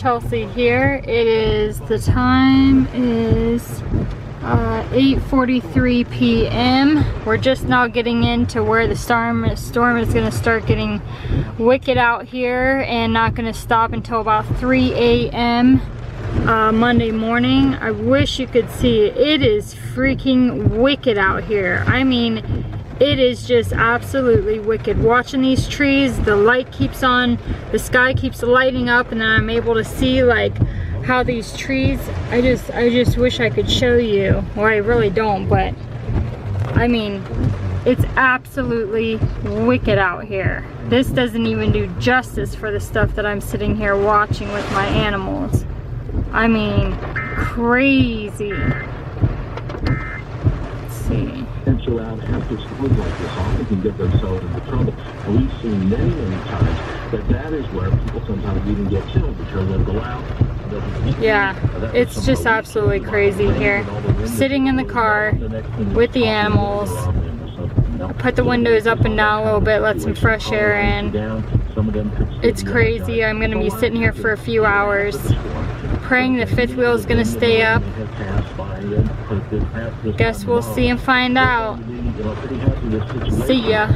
Chelsea here. The time is 8:43 p.m. We're just now getting into where the storm is going to start getting wicked out here and not going to stop until about 3 a.m. Monday morning. I wish you could see it. It is freaking wicked out here. I mean, it is just absolutely wicked. Watching these trees, the light keeps on, the sky keeps lighting up, and then I'm able to see like how these trees, I just wish I could show you. Well, I really don't, but I mean, it's absolutely wicked out here. This doesn't even do justice for the stuff that I'm sitting here watching with my animals. I mean, crazy. Let's see. Venture out after storms like this often can get themselves into trouble. And we've seen many times that is where people sometimes even get killed because they'll go out. Yeah, it's just absolutely crazy here. Sitting in the car with the animals. Put the windows up and down a little bit, let some fresh air in. It's crazy. I'm going to be sitting here for a few hours, praying the fifth wheel is going to stay up. Guess we'll see and find out. See ya.